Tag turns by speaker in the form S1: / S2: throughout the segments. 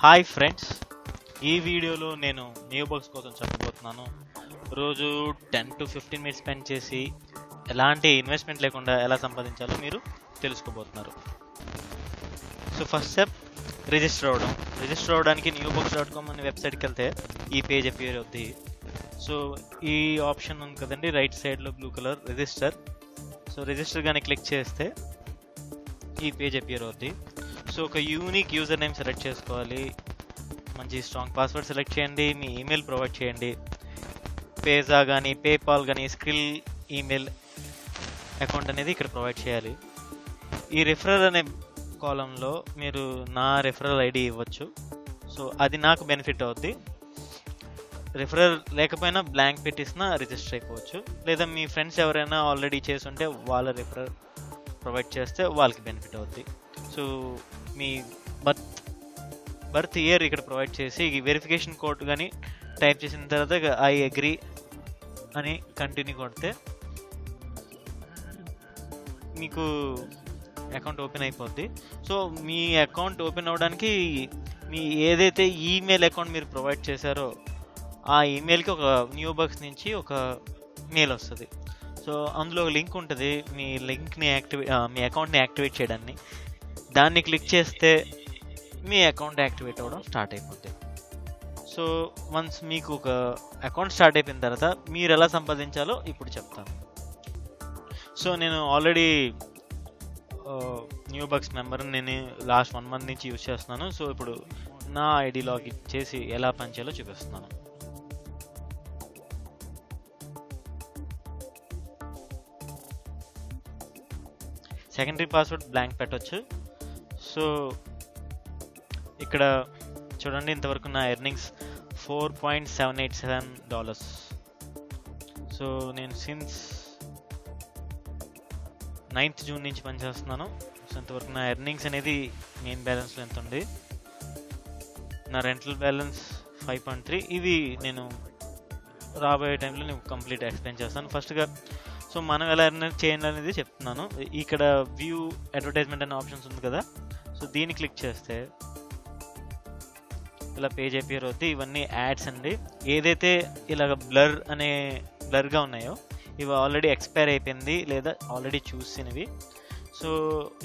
S1: Hi friends, ఈ వీడియోలో నేను న్యూ బగ్స్ కోసం చెప్పబోతున్నాను. రోజు 10 to 15 మినిట్స్ స్పెండ్ చేసి ఎలాంటి ఇన్వెస్ట్మెంట్ లేకుండా ఎలా సంపాదించాలో మీరు తెలుసుకోబోతున్నారు. సో ఫస్ట్ స్టెప్ రిజిస్టర్ అవ్వడం. రిజిస్టర్ అవ్వడానికి newbugs.com అనే వెబ్సైట్కి వెళ్తే ఈ పేజ్ అపియర్ అవుద్ది. సో ఈ ఆప్షన్ ఉంది కదండి రైట్ సైడ్లో blue colour register. So register కానీ క్లిక్ చేస్తే ఈ పేజ్ అపియర్ అవుద్ది. సో ఒక యూనిక్ యూజర్ నేమ్ సెలెక్ట్ చేసుకోవాలి, మంచి స్ట్రాంగ్ పాస్వర్డ్ సెలెక్ట్ చేయండి, మీ ఈమెయిల్ ప్రొవైడ్ చేయండి. పేజా కానీ పేపాల్ కానీ స్కిల్ ఈమెయిల్ అకౌంట్ అనేది ఇక్కడ ప్రొవైడ్ చేయాలి. ఈ రిఫరల్ అనే కాలంలో మీరు నా రిఫరల్ ఐడి ఇవ్వచ్చు. సో అది నాకు బెనిఫిట్ అవుద్ది. రిఫరల్ లేకపోయినా బ్లాంక్ పెట్టిసినా రిజిస్టర్ అయిపోవచ్చు. లేదా మీ ఫ్రెండ్స్ ఎవరైనా ఆల్రెడీ చేస్తుంటే వాళ్ళ రిఫరల్ ప్రొవైడ్ చేస్తే వాళ్ళకి బెనిఫిట్ అవుద్ది. సో మీ బర్త్ ఇయర్ ఇక్కడ ప్రొవైడ్ చేసి ఈ వెరిఫికేషన్ కోడ్ కానీ టైప్ చేసిన తర్వాత ఐ అగ్రీ అని కంటిన్యూ కొడితే మీకు అకౌంట్ ఓపెన్ అయిపోద్ది. సో మీ అకౌంట్ ఓపెన్ అవ్వడానికి మీ ఏదైతే ఈమెయిల్ అకౌంట్ మీరు ప్రొవైడ్ చేశారో ఆ ఈమెయిల్కి ఒక న్యూ బగ్స్ నుంచి ఒక మెయిల్ వస్తుంది. సో అందులో ఒక లింక్ ఉంటుంది, మీ లింక్ని మీ అకౌంట్ని యాక్టివేట్ చేయడాన్ని. దాన్ని క్లిక్ చేస్తే మీ అకౌంట్ యాక్టివేట్ అవ్వడం స్టార్ట్ అయిపోద్ది. సో వన్స్ మీకు ఒక అకౌంట్ స్టార్ట్ అయిపోయిన తర్వాత మీరు ఎలా సంపాదించాలో ఇప్పుడు చెప్తాను. సో నేను ఆల్రెడీ న్యూ బగ్స్ మెంబర్, నేను లాస్ట్ 1 month నుంచి యూజ్ చేస్తున్నాను. సో ఇప్పుడు నా ఐడి లాగిన్ చేసి ఎలా పనిచేయాలో చూపిస్తున్నాను. సెకండరీ పాస్వర్డ్ బ్లాంక్ పెట్టవచ్చు. సో ఇక్కడ చూడండి, ఇంతవరకు నా ఎర్నింగ్స్ $4.787. సో నేను సిన్స్ 9th June నుంచి పనిచేస్తున్నాను. సో ఇంతవరకు నా ఎర్నింగ్స్ అనేది మెయిన్ బ్యాలెన్స్లో ఎంత ఉంది. నా రెంటల్ బ్యాలెన్స్ 5.3. ఇవి నేను రాబోయే టైంలో నేను కంప్లీట్ ఎక్స్ప్లెయిన్ చేస్తాను. ఫస్ట్గా సో మనం ఎలా ఎర్న్ చేయాలి అనేది చెప్తున్నాను. ఇక్కడ వ్యూ అడ్వర్టైజ్మెంట్ అనే ఆప్షన్స్ ఉంది కదా, సో దీన్ని క్లిక్ చేస్తే ఇలా పేజ్ అపియర్ అవుద్ది. ఇవన్నీ యాడ్స్ అండి. ఏదైతే ఇలాగ బ్లర్గా ఉన్నాయో ఇవి ఆల్రెడీ ఎక్స్పైర్ అయిపోయింది లేదా ఆల్రెడీ చూసినవి. సో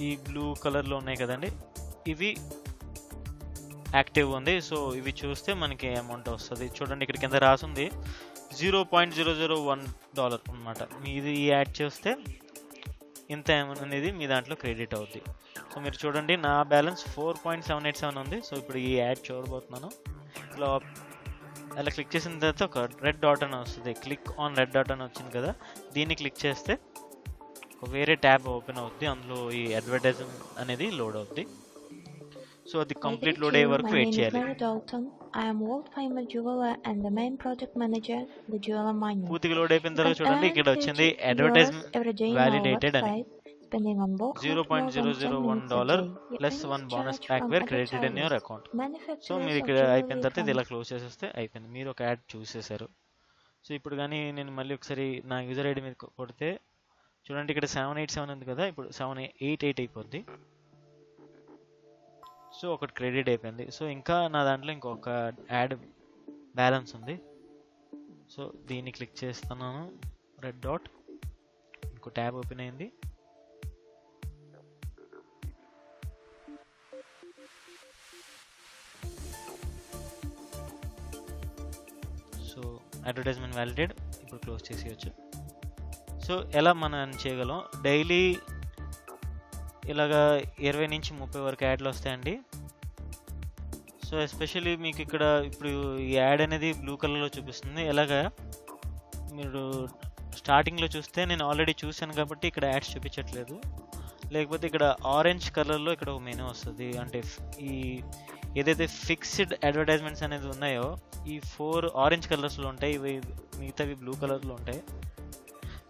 S1: ఈ బ్లూ కలర్లో ఉన్నాయి కదండి, ఇవి యాక్టివ్ ఉంది. సో ఇవి చూస్తే మనకి అమౌంట్ వస్తుంది. చూడండి ఇక్కడ కింద రాసుంది $0.001 అనమాట. మీది యాడ్ చేస్తే ఇంత అమౌంట్ అనేది మీ దాంట్లో క్రెడిట్ అవుద్ది. సో మీరు చూడండి, నా బ్యాలెన్స్ 4.787 ఉంది. సో ఇప్పుడు ఈ యాడ్ చూడబోతున్నాను. ఇలా అలా క్లిక్ చేసిన తర్వాత ఒక రెడ్ డాట్ అని వస్తుంది. క్లిక్ ఆన్ రెడ్ డాట్ అని వచ్చింది కదా, దీన్ని క్లిక్ చేస్తే ఒక వేరే ట్యాబ్ ఓపెన్ అవుద్ది. అందులో ఈ అడ్వర్టైజ్మెంట్ అనేది లోడ్ అవుద్ది. సో అది కంప్లీట్ లోడ్ అయ్యే వరకు వెయిట్ చేయాలి.
S2: I am world famous jeweler and the main project manager with Jeweler Mania.
S1: పూర్తిగా లోడ్ అయిపోయిన తర్వాత చూడండి, ఇక్కడ వచ్చింది అడ్వర్టైజ్మెంట్ వ్యాలిడేటెడ్ అని $0.001 plus 1 bonus pack were credited in your account. So మీరు ఇక్కడ అయిపోయిన తర్వాత ఇది ఇలా క్లోజ్ చేసేస్తే అయిపోయింది. మీరు ఒక యాడ్ చూసేశారు. సో ఇప్పుడు కానీ నేను మళ్ళీ ఒకసారి నా యూజర్ ఐడి మీద కొడితే చూడండి, ఇక్కడ 787 ఉంది కదా, ఇప్పుడు 788 అయిపోద్ది. సో ఒకటి క్రెడిట్ అయిపోయింది. సో ఇంకా నా దాంట్లో ఇంకొక యాడ్ బ్యాలెన్స్ ఉంది. సో దీన్ని క్లిక్ చేస్తున్నాను, రెడ్ డాట్, ఇంకో ట్యాబ్ ఓపెన్ అయింది. సో అడ్వర్టైజ్మెంట్ వ్యాలిడేట్, ఇప్పుడు క్లోజ్ చేసేయచ్చు. సో ఎలా మనం చేయగలం, డైలీ ఇలాగా 20 నుంచి 30 వరకు యాడ్లు వస్తాయండి. సో ఎస్పెషల్లీ మీకు ఇక్కడ ఇప్పుడు ఈ యాడ్ అనేది బ్లూ కలర్లో చూపిస్తుంది. ఎలాగా మీరు స్టార్టింగ్లో చూస్తే నేను ఆల్రెడీ చూశాను కాబట్టి ఇక్కడ యాడ్స్ చూపించట్లేదు. లేకపోతే ఇక్కడ ఆరెంజ్ కలర్లో ఇక్కడ ఒక మెనూ వస్తుంది. అంటే ఈ ఏదైతే ఫిక్స్డ్ అడ్వర్టైజ్మెంట్స్ అనేది ఉన్నాయో ఈ 4 ఆరెంజ్ కలర్స్లో ఉంటాయి, ఇవి మిగతావి బ్లూ కలర్లో ఉంటాయి.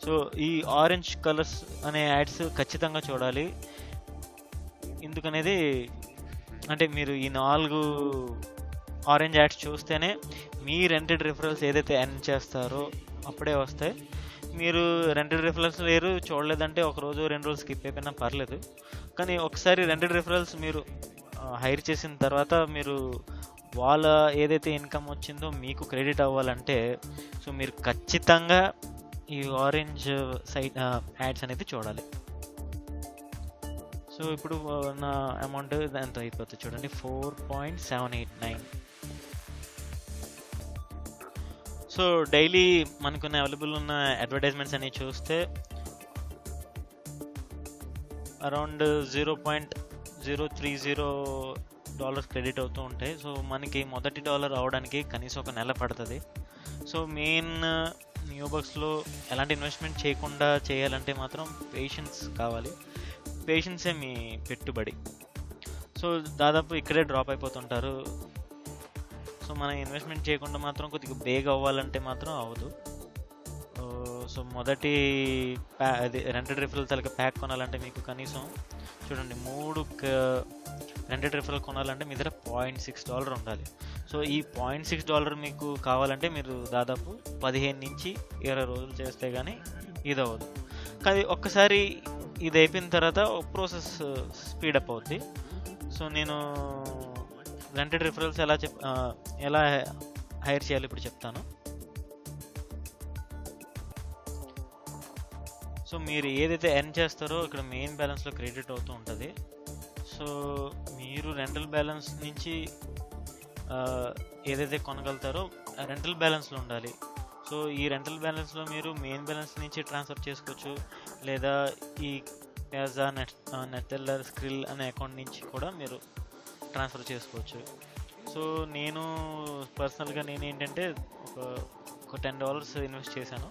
S1: సో ఈ ఆరెంజ్ కలర్స్ అనే యాడ్స్ ఖచ్చితంగా చూడాలి. ఎందుకనేది అంటే మీరు ఈ 4 ఆరెంజ్ యాడ్స్ చూస్తేనే మీ రెంటెడ్ రిఫరల్స్ ఏదైతే ఎర్న్ చేస్తారో అప్పుడే వస్తాయి. మీరు రెంటెడ్ రిఫరల్స్ లేరు చూడలేదంటే 1 రోజు 2 రోజులు స్కిప్ అయిపోయినా పర్లేదు. కానీ ఒకసారి రెంటెడ్ రిఫరల్స్ మీరు హైర్ చేసిన తర్వాత మీరు వాళ్ళ ఏదైతే ఇన్కమ్ వచ్చిందో మీకు క్రెడిట్ అవ్వాలంటే సో మీరు ఖచ్చితంగా ఈ ఆరెంజ్ సైట్ యాడ్స్ అనేది చూడాలి. సో ఇప్పుడు నా అమౌంట్ ఎంత అయిపోతుంది చూడండి, 4.789. సో డైలీ మనకున్న అవైలబుల్ ఉన్న అడ్వర్టైజ్మెంట్స్ అనేవి చూస్తే అరౌండ్ $0.030 క్రెడిట్ అవుతూ ఉంటాయి. సో మనకి మొదటి డాలర్ అవడానికి కనీసం ఒక నెల పడుతుంది. సో మెయిన్ న్యూబక్స్లో ఎలాంటి ఇన్వెస్ట్మెంట్ చేయకుండా చేయాలంటే మాత్రం పేషెన్స్ కావాలి. పేషెన్సే మీ పెట్టుబడి. సో దాదాపు ఇక్కడే డ్రాప్ అయిపోతుంటారు. సో మనం ఇన్వెస్ట్మెంట్ చేయకుండా మాత్రం కొద్దిగా బేగ్ అవ్వాలంటే మాత్రం అవ్వదు. సో మొదటి అది రెంటెడ్ రిఫరల్ తలక ప్యాక్ కొనాలంటే మీకు కనీసం చూడండి 3 రెంటెడ్ రిఫరల్ కొనాలంటే మీ దగ్గర $0.6 ఉండాలి. సో ఈ $0.6 మీకు కావాలంటే మీరు దాదాపు 15 నుంచి 20 రోజులు చేస్తే కానీ ఇది అవ్వదు. కానీ ఒక్కసారి ఇది అయిపోయిన తర్వాత ప్రాసెస్ స్పీడప్ అవుద్ది. సో నేను రెంటెడ్ రిఫరల్స్ ఎలా హైర్ చేయాలి ఇప్పుడు చెప్తాను. సో మీరు ఏదైతే ఎర్న్ చేస్తారో ఇక్కడ మెయిన్ బ్యాలెన్స్లో క్రెడిట్ అవుతూ ఉంటుంది. సో మీరు రెంటల్ బ్యాలెన్స్ నుంచి ఏదైతే కొనగలుగుతారో రెంటల్ బ్యాలెన్స్లో ఉండాలి. సో ఈ రెంటల్ బ్యాలెన్స్లో మీరు మెయిన్ బ్యాలెన్స్ నుంచి ట్రాన్స్ఫర్ చేసుకోవచ్చు, లేదా ఈ పియాజా, నెట్టెల్లర్, స్క్రిల్ అనే అకౌంట్ నుంచి కూడా మీరు ట్రాన్స్ఫర్ చేసుకోవచ్చు. సో నేను పర్సనల్గా ఏంటంటే ఒక $10 ఇన్వెస్ట్ చేశాను.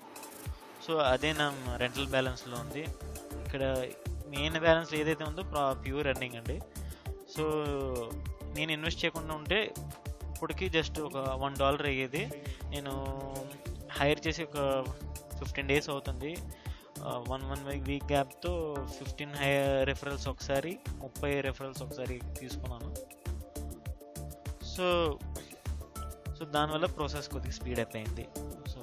S1: సో అదే నా రెంటల్ బ్యాలెన్స్లో ఉంది. ఇక్కడ మెయిన్ బ్యాలెన్స్ ఏదైతే ఉందో ప్యూర్ ఎర్నింగ్ అండి. సో నేను ఇన్వెస్ట్ చేయకుండా ఉంటే ఇప్పటికి జస్ట్ ఒక $1 అయ్యేది. నేను హైర్ చేసి ఒక 15 days అవుతుంది. 1 వీక్ గ్యాప్తో 15 రెఫరల్స్ ఒకసారి, 30 రెఫరల్స్ ఒకసారి తీసుకున్నాను. సో దానివల్ల ప్రాసెస్ కొద్దిగా స్పీడప్ అయింది. సో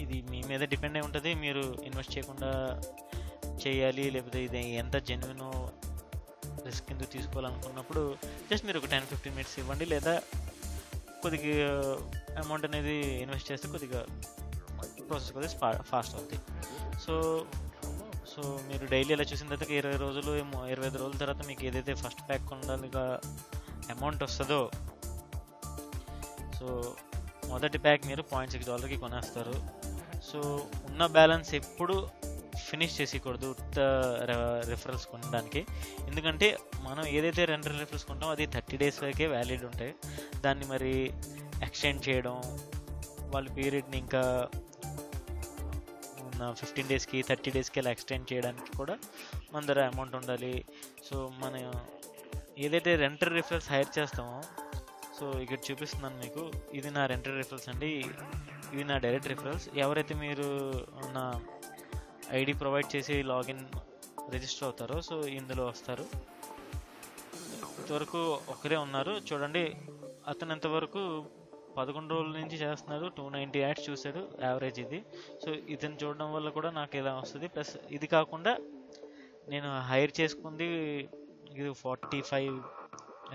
S1: ఇది మీ మీద డిపెండ్ అయి ఉంటుంది. మీరు ఇన్వెస్ట్ చేయకుండా చేయాలి, లేకపోతే ఇది ఎంత జెన్యున్ రిస్క్ ఎందుకు తీసుకోవాలనుకున్నప్పుడు జస్ట్ మీరు ఒక 10-15 minutes ఇవ్వండి, లేదా కొద్దిగా అమౌంట్ అనేది ఇన్వెస్ట్ చేస్తే కొద్దిగా ప్రాసెస్ కొద్దిగా ఫాస్ట్ అవుతుంది. సో మీరు డైలీ ఎలా చూసిన తర్వాత 20 రోజులు 25 రోజుల తర్వాత మీకు ఏదైతే ఫస్ట్ ప్యాక్ కొనాలిగా అమౌంట్ వస్తుందో, సో మొదటి ప్యాక్ మీరు $0.6 కొనేస్తారు. సో ఉన్న బ్యాలెన్స్ ఎప్పుడు ఫినిష్ చేసేయకూడదు రిఫరల్స్ కొనడానికి. ఎందుకంటే మనం ఏదైతే రెంటల్ రిఫరల్స్ కొంటామో అది 30 days వరకే వ్యాలిడ్ ఉంటాయి. దాన్ని మరి ఎక్స్టెండ్ చేయడం, వాళ్ళ పీరియడ్ని ఇంకా 15 daysకి 30 daysకి ఇలా ఎక్స్టెండ్ చేయడానికి కూడా మన దగ్గర అమౌంట్ ఉండాలి. సో మనం ఏదైతే రెంటల్ రిఫరల్స్ హైర్ చేస్తామో, సో ఇక్కడ చూపిస్తున్నాను మీకు, ఇది నా రెంటల్ రిఫరల్స్ అండి, ఇవి నా డైరెక్ట్ రిఫరల్స్. ఎవరైతే మీరు నా ఐడి ప్రొవైడ్ చేసి లాగిన్ రిజిస్టర్ అవుతారో సో ఇందులో వస్తారు. ఇంతవరకు ఒకరే ఉన్నారు చూడండి. అతను ఎంతవరకు 11 రోజుల నుంచి చేస్తున్నారు, 290 యాడ్స్ చూశాడు, యావరేజ్ ఇది. సో ఇతను చూడడం వల్ల కూడా నాకు ఇలా వస్తుంది. ప్లస్ ఇది కాకుండా నేను హైర్ చేసుకుంది ఇది 45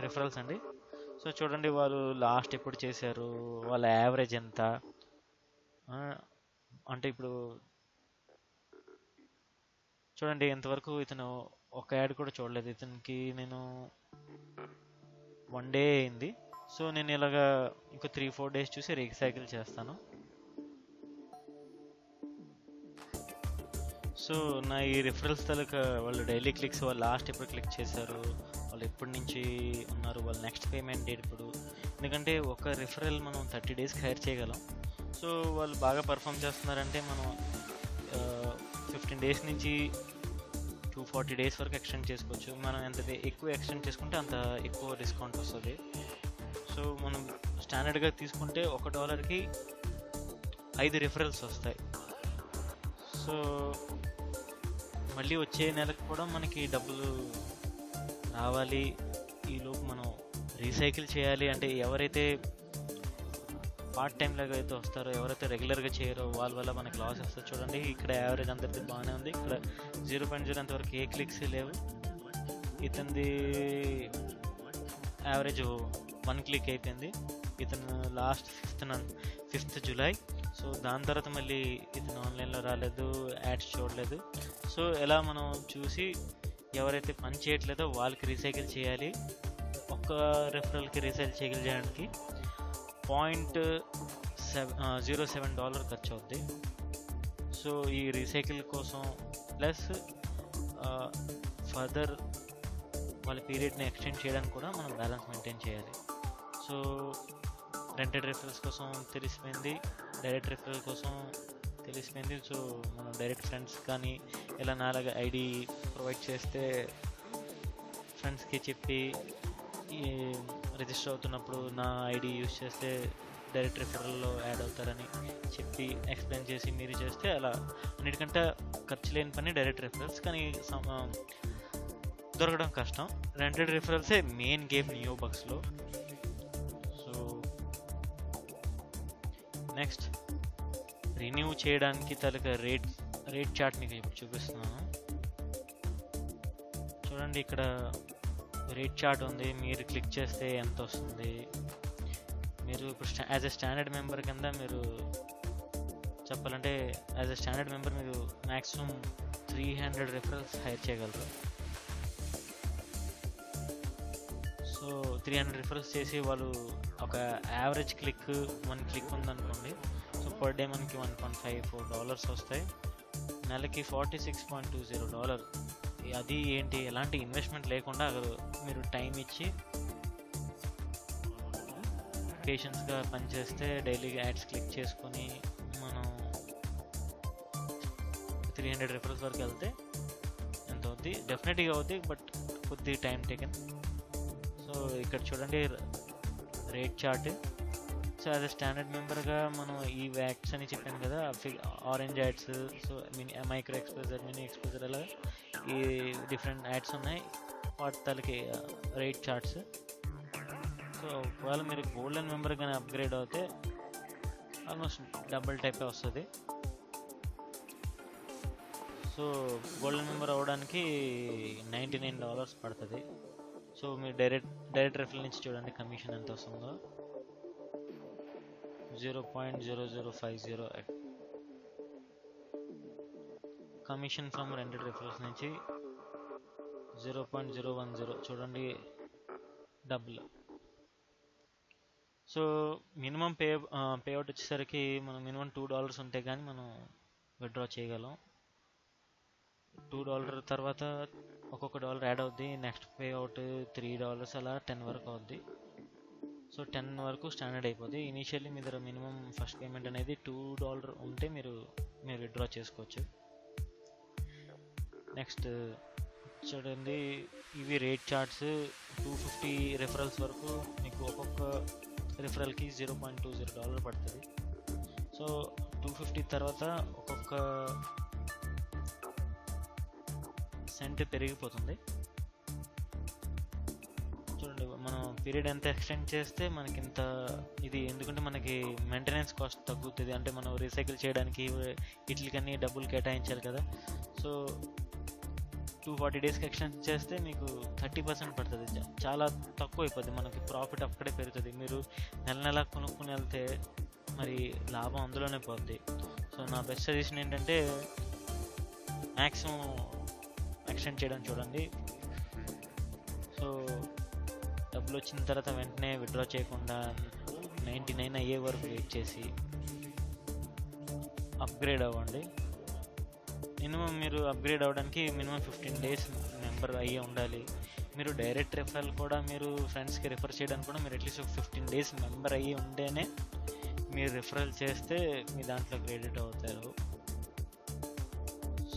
S1: రిఫరల్స్ అండి. సో చూడండి వాళ్ళు లాస్ట్ ఎప్పుడు చేశారు, వాళ్ళ యావరేజ్ ఎంత అంటే ఇప్పుడు చూడండి ఎంతవరకు ఇతను ఒక యాడ్ కూడా చూడలేదు. ఇతనికి నేను 1 day అయింది. సో నేను ఇలాగా ఇంకో 3-4 days చూసి రీసైకిల్ చేస్తాను. సో నా ఈ రిఫరల్స్ తలక వాళ్ళు డైలీ క్లిక్స్, వాళ్ళు లాస్ట్ ఎప్పుడు క్లిక్ చేశారు, వాళ్ళు ఎప్పటి నుంచి ఉన్నారు, వాళ్ళ నెక్స్ట్ పేమెంట్ డేట్ ఇప్పుడు. ఎందుకంటే ఒక రిఫరల్ మనం 30 daysకి హైర్ చేయగలం. సో వాళ్ళు బాగా పర్ఫామ్ చేస్తున్నారంటే మనం 15 days నుంచి 240 days వరకు ఎక్స్టెండ్ చేసుకోవచ్చు. మనం ఎంత ఎక్కువ ఎక్స్టెండ్ చేసుకుంటే అంత ఎక్కువ డిస్కౌంట్ వస్తుంది. సో మనం స్టాండర్డ్గా తీసుకుంటే $1కి 5 రిఫరల్స్ వస్తాయి. సో మళ్ళీ వచ్చే నెలకు కూడా మనకి డబ్బులు రావాలి. ఈలోపు మనం రీసైకిల్ చేయాలి. అంటే ఎవరైతే పార్ట్ టైం లాగా అయితే వస్తారో, ఎవరైతే రెగ్యులర్గా చేయరో వాళ్ళ వల్ల మనకి లాస్ వస్తుంది. చూడండి ఇక్కడ యావరేజ్ అందరిది బాగానే ఉంది. ఇక్కడ 0.0 అంతవరకు ఏ క్లిక్స్ లేవు. ఇతనిది యావరేజ్ 1 క్లిక్ అయిపోయింది. ఇతను లాస్ట్ 5th జూలై. సో దాని తర్వాత మళ్ళీ ఇతను ఆన్లైన్లో రాలేదు, యాడ్స్ చూడలేదు. సో ఎలా మనం చూసి ఎవరైతే పని చేయట్లేదో వాళ్ళకి రీసైకిల్ చేయాలి. ఒక్క రెఫరల్కి రీసైకిల్ చేయడానికి $0.07 ఖర్చు అవుద్ది. సో ఈ రీసైకిల్ కోసం ప్లస్ ఫర్దర్ వాళ్ళ పీరియడ్ని ఎక్స్టెండ్ చేయడానికి కూడా మనం బ్యాలెన్స్ మెయింటైన్ చేయాలి. సో రెంటెడ్ రెఫరల్స్ కోసం తెలిసిపోయింది, డైరెక్ట్ రెఫరల్ కోసం తెలిసిపోయింది. సో మనం డైరెక్ట్ ఫ్రెండ్స్ కానీ ఇలా నాలాగా ఐడి ప్రొవైడ్ చేస్తే ఫ్రెండ్స్కి చెప్పి రిజిస్టర్ అవుతున్నప్పుడు నా ఐడి యూజ్ చేస్తే డైరెక్ట్ రెఫరల్లో యాడ్ అవుతారని చెప్పి ఎక్స్ప్లెయిన్ చేసి మీరు చేస్తే అలా అన్నిటికంటే ఖర్చు లేని పని డైరెక్ట్ రెఫరల్స్. కానీ దొరకడం కష్టం. రెంటెడ్ రెఫరల్సే మెయిన్ గేమ్ నియోబక్స్లో. సో నెక్స్ట్ రిన్యూ చేయడానికి తలక రేట్ చార్ట్ మీకు ఇప్పుడు చూపిస్తున్నాను. చూడండి, ఇక్కడ రేట్ చార్ట్ ఉంది. మీరు క్లిక్ చేస్తే ఎంత వస్తుంది. మీరు ఇప్పుడు యాజ్ ఎ స్టాండర్డ్ మెంబర్ కింద మీరు చెప్పాలంటే యాజ్ ఎ స్టాండర్డ్ మెంబర్ మీరు మ్యాక్సిమం 300 రెఫరల్స్ హైర్ చేయగలరు. సో 300 రెఫరల్స్ చేసి వాళ్ళు ఒక యావరేజ్ క్లిక్ 1 క్లిక్ ఉందనుకోండి. సో పర్ డే మనకి $1.54 వస్తాయి. నెలకి $46.20. అది ఏంటి, ఎలాంటి ఇన్వెస్ట్మెంట్ లేకుండా మీరు టైం ఇచ్చి పేషెన్స్గా పనిచేస్తే డైలీ యాడ్స్ క్లిక్ చేసుకొని మనం 300 రెఫరల్స్ వరకు వెళ్తే ఎంత అవుద్ది, డెఫినెట్గా అవుద్ది, బట్ కొద్ది టైం టేకెన్. సో ఇక్కడ చూడండి rate chart. So as a standard మెంబర్గా మనం ఈ వ్యాక్స్ అని చెప్పాను కదా, orange ads, so micro exposure, mini exposure, అలా ఈ డిఫరెంట్ యాడ్స్ ఉన్నాయి. వాటి తలకి రేట్ చార్ట్స్. సో ఒకవేళ మీరు గోల్డెన్ మెంబర్ కానీ అప్గ్రేడ్ అవుతే ఆల్మోస్ట్ డబుల్ టైపే వస్తుంది. సో గోల్డెన్ మెంబర్ అవ్వడానికి $99 పడుతుంది. సో మీరు డైరెక్ట్ రెఫరల్ నుంచి చూడండి కమిషన్ ఎంత వస్తుందో. 0.0050 కమిషన్ ఫ్రమ్ రెంటెడ్ రెఫరల్స్ నుంచి 0.010 చూడండి, డబుల్. సో మినిమం పేఅవుట్ వచ్చేసరికి మనం మినిమం $2 ఉంటే కానీ మనం విత్డ్రా చేయగలం. $2 తర్వాత ఒక్కొక్క డాలర్ యాడ్ అవుద్ది. నెక్స్ట్ పేఅవుట్ $3 అలా 10 వరకు అవుద్ది. సో 10 వరకు స్టాండర్డ్ అయిపోద్ది. ఇనీషియల్లీ మీ దగ్గర మినిమం ఫస్ట్ పేమెంట్ అనేది $2 ఉంటే మీరు విత్డ్రా చేసుకోవచ్చు. నెక్స్ట్ చూడండి, ఇవి రేట్ చార్ట్స్. 250 రెఫరల్స్ వరకు మీకు ఒక్కొక్క రెఫరల్కి $0.20 పడుతుంది. సో 250 తర్వాత ఒక్కొక్క సెంట్ పెరిగిపోతుంది. చూడండి, మనం పీరియడ్ ఎంత ఎక్స్టెండ్ చేస్తే మనకి ఇంత ఇది, ఎందుకంటే మనకి మెయింటెనెన్స్ కాస్ట్ తగ్గుతుంది. అంటే మనం రీసైకిల్ చేయడానికి వీటికన్నీ డబ్బులు కేటాయించాలి కదా. సో 240 డేస్కి ఎక్స్టెండ్ చేస్తే మీకు 30% పడుతుంది. చాలా తక్కువ అయిపోద్ది, మనకి ప్రాఫిట్ అక్కడే పెరుగుతుంది. మీరు నెల కొనుక్కుని వెళ్తే మరి లాభం అందులోనే పోద్ది. సో నా బెస్ట్ సజెషన్ ఏంటంటే మ్యాక్సిమం ఎక్స్టెండ్ చేయడం చూడండి. సో డబ్బులు వచ్చిన తర్వాత వెంటనే విత్డ్రా చేయకుండా 99 అయ్యే వరకు వెయిట్ చేసి అప్గ్రేడ్ అవ్వండి. మినిమం మీరు అప్గ్రేడ్ అవ్వడానికి మినిమం 15 డేస్ మెంబర్ అయ్యే ఉండాలి. మీరు డైరెక్ట్ రెఫరల్ కూడా మీరు ఫ్రెండ్స్కి రిఫర్ చేయడానికి కూడా మీరు అట్లీస్ట్ 15 డేస్ మెంబర్ అయ్యి ఉంటేనే మీరు రిఫరల్ చేస్తే మీ దాంట్లో క్రెడిట్ అవుతారు.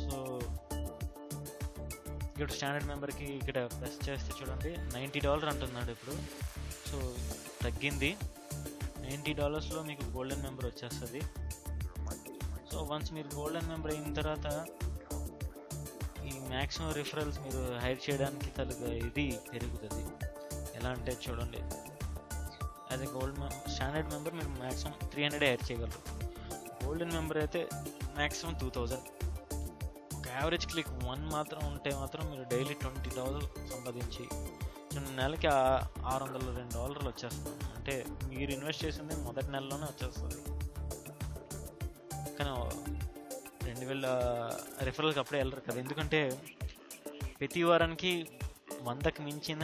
S1: సో ఇక్కడ స్టాండర్డ్ మెంబర్కి ఇక్కడ ప్రెస్ చేస్తే చూడండి $90 అంటున్నాడు ఇప్పుడు. సో తగ్గింది. $90లో మీకు గోల్డెన్ మెంబర్ వచ్చేస్తుంది. సో వన్స్ మీరు గోల్డెన్ మెంబర్ అయిన తర్వాత ఈ మ్యాక్సిమం రిఫరల్స్ మీరు హైర్ చేయడానికి ఇది పెరుగుతుంది. ఎలా అంటే చూడండి, యాజ్ ఎ స్టాండర్డ్ మెంబర్ మీరు మ్యాక్సిమం 300 హైర్ చేయగలరు. గోల్డెన్ మెంబర్ అయితే మ్యాక్సిమం 2000. ఒక యావరేజ్ క్లిక్ 1 మాత్రం ఉంటే మాత్రం మీరు డైలీ $20 సంపాదించి నెలకి $602 వచ్చేస్తుంది. అంటే మీరు ఇన్వెస్ట్ చేసింది మొదటి నెలలోనే వచ్చేస్తుంది. కానీ 2000 రిఫరల్కి అప్పుడే వెళ్ళరు కదా, ఎందుకంటే ప్రతి వారానికి 100కి మించిన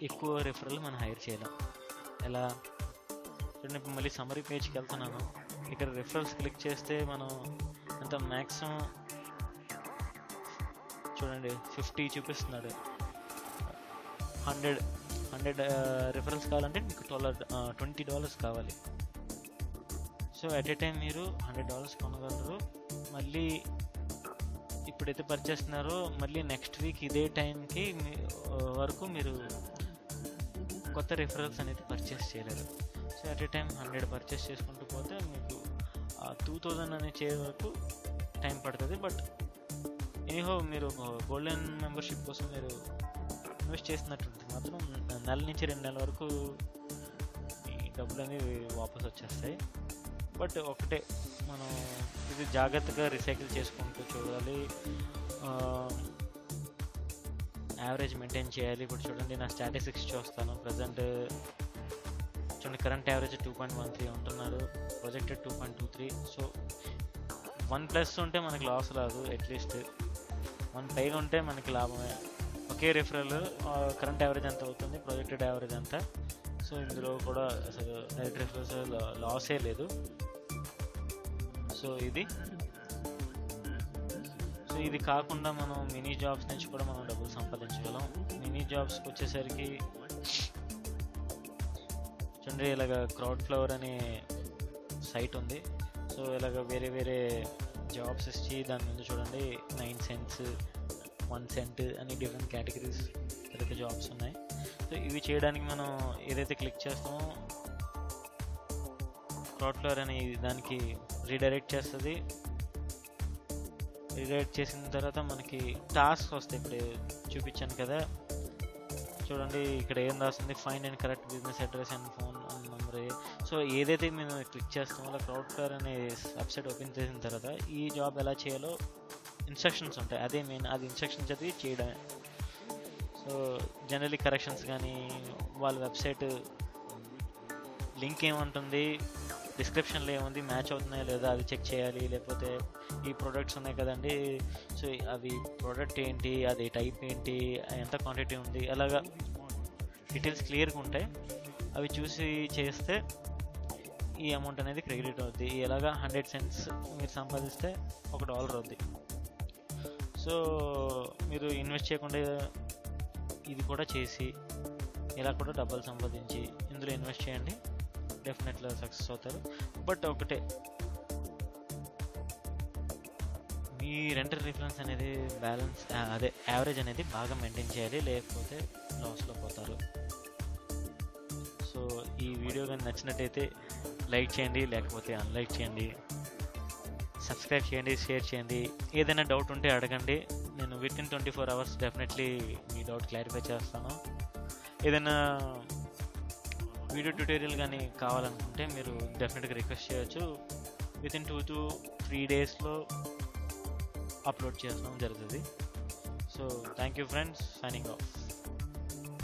S1: ఎక్కువ రిఫరల్ మనం హైర్ చేయలేం. ఎలా చూడండి, ఇప్పుడు మళ్ళీ సమ్మరీ పేజ్కి వెళ్తున్నాను. ఇక్కడ రిఫరల్స్ క్లిక్ చేస్తే మనం ఎంత మ్యాక్సిమం చూడండి 50 చూపిస్తున్నాడు. 100 రిఫరల్స్ కావాలంటే మీకు $20 కావాలి. సో అట్ ఏ టైం మీరు $100 కొనగలరు. మళ్ళీ ఇప్పుడైతే పర్చేస్ చేస్తున్నారో మళ్ళీ నెక్స్ట్ వీక్ ఇదే టైంకి వరకు మీరు కొత్త రిఫరల్స్ అనేది పర్చేస్ చేయలేరు. So at a time 100 purchase చేసుకుంటూ పోతే మీకు 2000 అనేది చేరే వరకు టైం పడుతుంది. బట్ ఎనీహో మీరు గోల్డెన్ మెంబర్షిప్ కోసం మీరు ఇన్వెస్ట్ చేసినట్టు మాత్రం నెల నుంచి 2 నెలల వరకు ఈ డబ్బులు అనేవి వాపస్ వచ్చేస్తాయి. బట్ ఒకటే, మనం ఇది జాగ్రత్తగా రీసైకిల్ చేసుకుంటూ చూడాలి, యావరేజ్ మెయింటైన్ చేయాలి. ఇప్పుడు చూడండి, నా స్టాటిస్టిక్స్ చూస్తాను. ప్రజెంట్ చూడండి, కరెంట్ యావరేజ్ 2.13 ఉంటున్నారు, ప్రొజెక్టెడ్ 2.23. సో 1+ ఉంటే మనకి లాస్ రాదు, అట్లీస్ట్ 1 పైగా ఉంటే మనకి లాభమే. ఒకే రిఫరల్ కరెంట్ యావరేజ్ ఎంత అవుతుంది, ప్రొజెక్టెడ్ యావరేజ్ ఎంత. సో ఇందులో కూడా అసలు డైరెక్ట్ రిఫరల్స్ లాసే లేదు. సో ఇది కాకుండా మనం మినీ జాబ్స్ నుంచి కూడా మనం డబ్బులు సంపాదించగలం. మినీ జాబ్స్కి వచ్చేసరికి చూడండి, ఇలాగ క్రౌడ్ ఫ్లవర్ అనే సైట్ ఉంది. సో ఇలాగ వేరే వేరే జాబ్స్ ఇచ్చి దాని ముందు చూడండి 9 cents, 1 cent అని డిఫరెంట్ కేటగిరీస్ ఏదైతే జాబ్స్ ఉన్నాయి. సో ఇవి చేయడానికి మనం ఏదైతే క్లిక్ చేస్తామో క్రౌడ్ ఫ్లవర్ అనే దానికి రీడైరెక్ట్ చేస్తుంది. రీడైరెక్ట్ చేసిన తర్వాత మనకి టాస్క్ వస్తాయి. ఇప్పుడు చూపించాను కదా, చూడండి ఇక్కడ ఏం రాస్తుంది, find and correct business address and phone number. So ఏదైతే మేము క్లిక్ చేస్తామో అలా క్రౌడ్ ఫ్లవర్ అనే వెబ్సైట్ ఓపెన్ చేసిన తర్వాత ఈ జాబ్ ఎలా చేయాలో ఇన్స్ట్రక్షన్స్ ఉంటాయి. అదే మెయిన్, అది ఇన్స్ట్రక్షన్స్ చదివి చేయడమే. సో జనరలీ కరెక్షన్స్ కానీ వాళ్ళ వెబ్సైట్ లింక్ ఏముంటుంది, డిస్క్రిప్షన్లో ఏముంది, మ్యాచ్ అవుతున్నాయా లేదా అది చెక్ చేయాలి. లేకపోతే ఈ ప్రోడక్ట్స్ ఉన్నాయి కదండి, సో అవి ప్రోడక్ట్ ఏంటి, అది టైప్ ఏంటి, ఎంత క్వాంటిటీ ఉంది, అలాగా డీటెయిల్స్ క్లియర్గా ఉంటాయి. అవి చూసి చేస్తే ఈ అమౌంట్ అనేది క్రెడిట్ అవుద్ది. ఎలాగా 100 cents మీరు సంపాదిస్తే $1 అవుద్ది. సో మీరు ఇన్వెస్ట్ చేయకుండా ఇది కూడా చేసి ఇలా కూడా డబ్బులు సంపాదించి ఇందులో ఇన్వెస్ట్ చేయండి, డెఫినెట్గా సక్సెస్ అవుతారు. బట్ ఒకటే, మీ రెంటల్ రిఫరెన్స్ అనేది బ్యాలెన్స్ అదే యావరేజ్ అనేది బాగా మెయింటైన్ చేయాలి, లేకపోతే లాస్లో పోతారు. సో ఈ వీడియో కానీ నచ్చినట్టయితే లైక్ చేయండి, లేకపోతే అన్లైక్ చేయండి, సబ్స్క్రైబ్ చేయండి, షేర్ చేయండి. ఏదైనా డౌట్ ఉంటే అడగండి, నేను వితిన్ 24 hours డెఫినెట్లీ మీ డౌట్ క్లారిఫై చేస్తాను. ఏదైనా వీడియో ట్యూటోరియల్ కానీ కావాలనుకుంటే మీరు డెఫినెట్గా రిక్వెస్ట్ చేయొచ్చు. వితిన్ 2 to 3 daysలో అప్లోడ్ చేయడం జరుగుతుంది. So thank you friends, signing off.